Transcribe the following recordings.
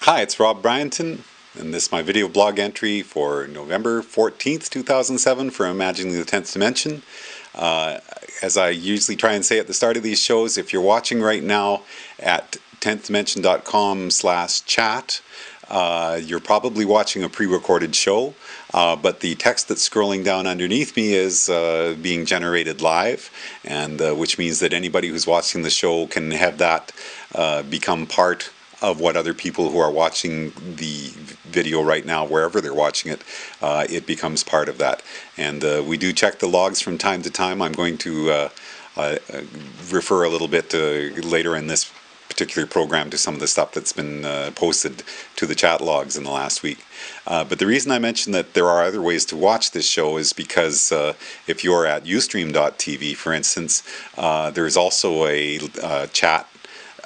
Hi, it's Rob Bryanton, and this is my video blog entry for November 14th, 2007 for Imagining the 10th Dimension. As I usually try and say at the start of these shows, if you're watching right now at 10thdimension.com/chat, you're probably watching a pre-recorded show, but the text that's scrolling down underneath me is being generated live, and which means that anybody who's watching the show can have that become part of what other people who are watching the video right now, wherever they're watching it, it becomes part of that. And we do check the logs from time to time. I'm going to refer a little bit later in this particular program to some of the stuff that's been posted to the chat logs in the last week. But the reason I mentioned that there are other ways to watch this show is because if you're at ustream.tv, for instance, there's also a chat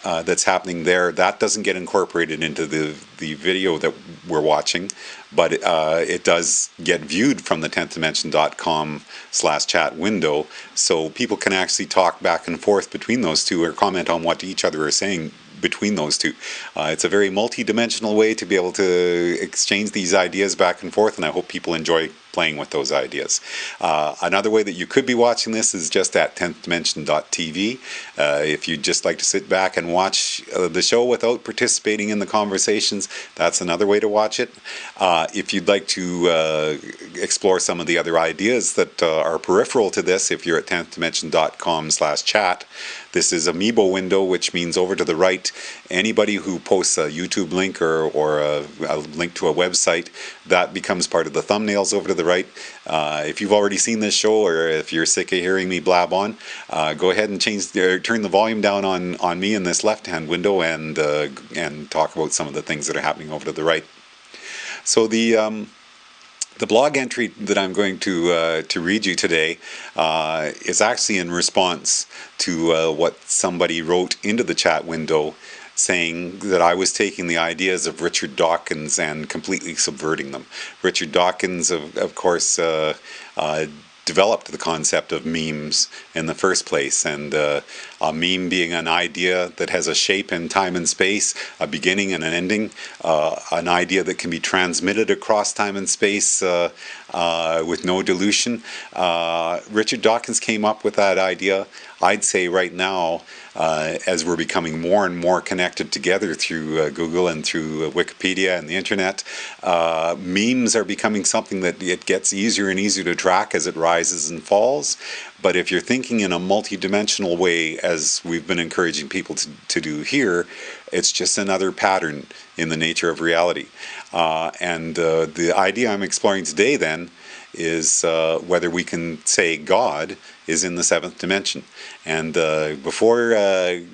that's happening there. That doesn't get incorporated into the video that we're watching, but it does get viewed from the 10thdimension.com/chat window, so people can actually talk back and forth between those two or comment on what each other are saying between those two. It's a very multi-dimensional way to be able to exchange these ideas back and forth, and I hope people enjoy playing with those ideas. Another way that you could be watching this is just at 10thdimension.tv. If you'd just like to sit back and watch the show without participating in the conversations, that's another way to watch it. If you'd like to explore some of the other ideas that are peripheral to this, if you're at 10thdimension.com/chat, this is Amiibo window, which means over to the right, anybody who posts a YouTube link or a link to a website, that becomes part of the thumbnails over to the right. If you've already seen this show, or if you're sick of hearing me blab on, go ahead and turn the volume down on me in this left-hand window and talk about some of the things that are happening over to the right. So the blog entry that I'm going to read you today is actually in response to what somebody wrote into the chat window, saying that I was taking the ideas of Richard Dawkins and completely subverting them. Richard Dawkins, of course, developed the concept of memes in the first place, and a meme being an idea that has a shape in time and space, a beginning and an ending, an idea that can be transmitted across time and space with no dilution. Richard Dawkins came up with that idea. I'd say right now, as we're becoming more and more connected together through Google and through Wikipedia and the internet, memes are becoming something that it gets easier and easier to track as it rises and falls. But if you're thinking in a multi-dimensional way, as we've been encouraging people to do here, it's just another pattern in the nature of reality. And the idea I'm exploring today then is whether we can say God is in the seventh dimension. And before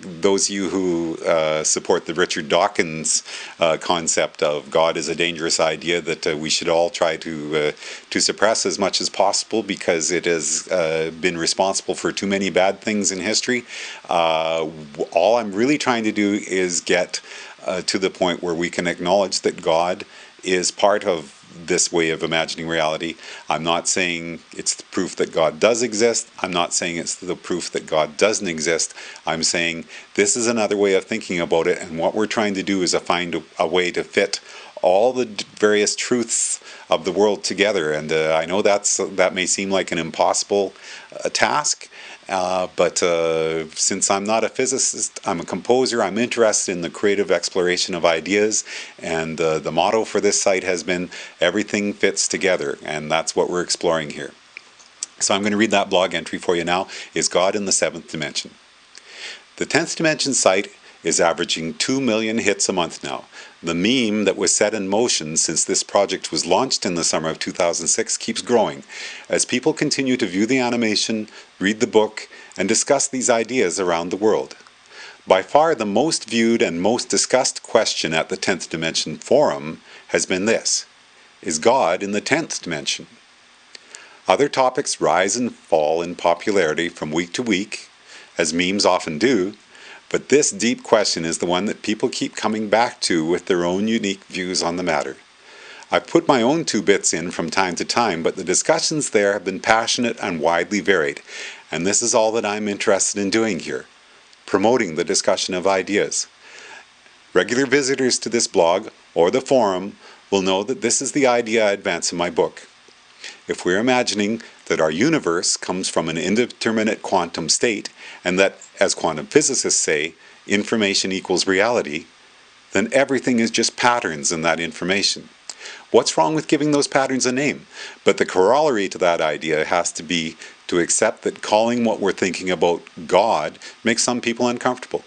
those of you who support the Richard Dawkins concept of God is a dangerous idea that we should all try to suppress as much as possible, because it has been responsible for too many bad things in history, all I'm really trying to do is get to the point where we can acknowledge that God is part of this way of imagining reality. I'm not saying it's the proof that God does exist. I'm not saying it's the proof that God doesn't exist. I'm saying this is another way of thinking about it, and what we're trying to do is find a way to fit all the various truths of the world together. And I know that may seem like an impossible task, but since I'm not a physicist, I'm a composer, I'm interested in the creative exploration of ideas, and the motto for this site has been everything fits together, and that's what we're exploring here. So I'm going to read that blog entry for you now. Is God in the seventh dimension? The 10th dimension site is averaging 2 million hits a month now. The meme that was set in motion since this project was launched in the summer of 2006 keeps growing as people continue to view the animation, read the book, and discuss these ideas around the world. By far the most viewed and most discussed question at the 10th Dimension forum has been this: is God in the 10th dimension? Other topics rise and fall in popularity from week to week, as memes often do, but this deep question is the one that people keep coming back to with their own unique views on the matter. I've put my own 2 bits in from time to time, but the discussions there have been passionate and widely varied, and this is all that I'm interested in doing here, promoting the discussion of ideas. Regular visitors to this blog or the forum will know that this is the idea I advance in my book. If we're imagining that our universe comes from an indeterminate quantum state, and that, as quantum physicists say, information equals reality, then everything is just patterns in that information. What's wrong with giving those patterns a name? But the corollary to that idea has to be to accept that calling what we're thinking about God makes some people uncomfortable.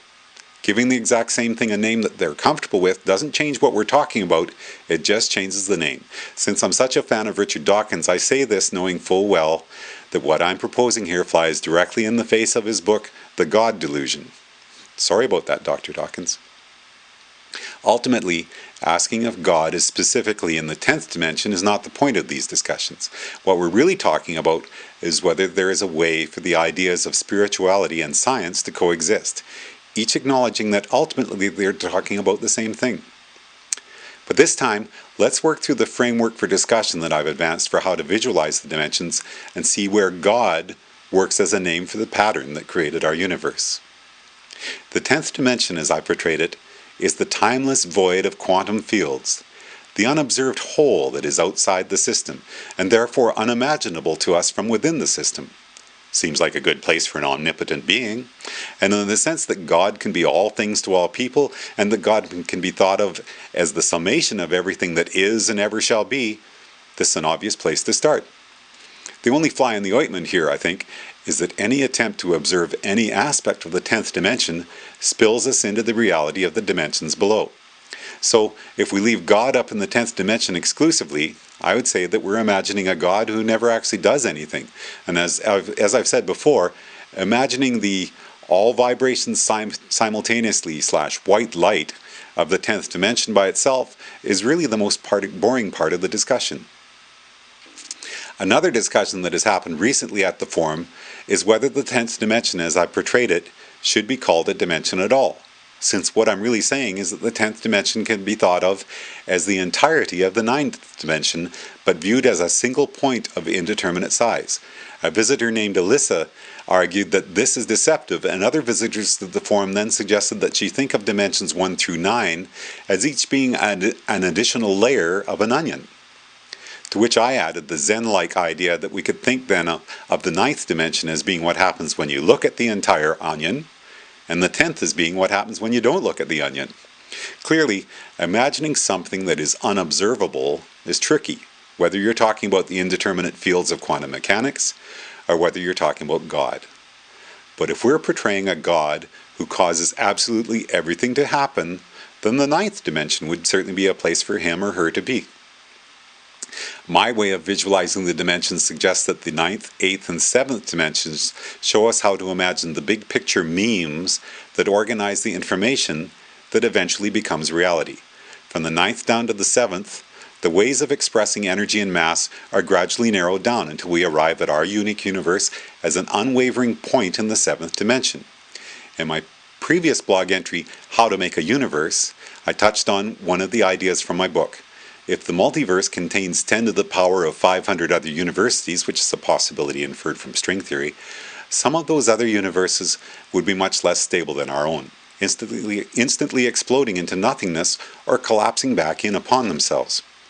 Giving the exact same thing a name that they're comfortable with doesn't change what we're talking about, it just changes the name. Since I'm such a fan of Richard Dawkins, I say this knowing full well that what I'm proposing here flies directly in the face of his book, The God Delusion. Sorry about that, Dr. Dawkins. Ultimately, asking if God is specifically in the 10th dimension is not the point of these discussions. What we're really talking about is whether there is a way for the ideas of spirituality and science to coexist, each acknowledging that ultimately they're talking about the same thing. But this time, let's work through the framework for discussion that I've advanced for how to visualize the dimensions and see where God works as a name for the pattern that created our universe. The 10th dimension, as I portrayed it, is the timeless void of quantum fields, the unobserved whole that is outside the system, and therefore unimaginable to us from within the system. Seems like a good place for an omnipotent being. And in the sense that God can be all things to all people, and that God can be thought of as the summation of everything that is and ever shall be, this is an obvious place to start. The only fly in the ointment here, I think, is that any attempt to observe any aspect of the 10th dimension spills us into the reality of the dimensions below. So, if we leave God up in the 10th dimension exclusively, I would say that we're imagining a God who never actually does anything. And as I've said before, imagining the all vibrations simultaneously / white light of the 10th dimension by itself is really the most boring part of the discussion. Another discussion that has happened recently at the forum is whether the 10th dimension, as I portrayed it, should be called a dimension at all, since what I'm really saying is that the 10th dimension can be thought of as the entirety of the 9th dimension, but viewed as a single point of indeterminate size. A visitor named Alyssa argued that this is deceptive, and other visitors to the forum then suggested that she think of dimensions 1 through 9 as each being an additional layer of an onion. To which I added the Zen-like idea that we could think then of the 9th dimension as being what happens when you look at the entire onion, and the 10th as being what happens when you don't look at the onion. Clearly, imagining something that is unobservable is tricky, whether you're talking about the indeterminate fields of quantum mechanics, or whether you're talking about God. But if we're portraying a God who causes absolutely everything to happen, then the 9th dimension would certainly be a place for him or her to be. My way of visualizing the dimensions suggests that the 9th, 8th, and 7th dimensions show us how to imagine the big picture memes that organize the information that eventually becomes reality. From the 9th down to the 7th, the ways of expressing energy and mass are gradually narrowed down until we arrive at our unique universe as an unwavering point in the 7th dimension. In my previous blog entry, How to Make a Universe, I touched on one of the ideas from my book. If the multiverse contains 10 to the power of 500 other universes, which is a possibility inferred from string theory, some of those other universes would be much less stable than our own, instantly exploding into nothingness or collapsing back in upon themselves.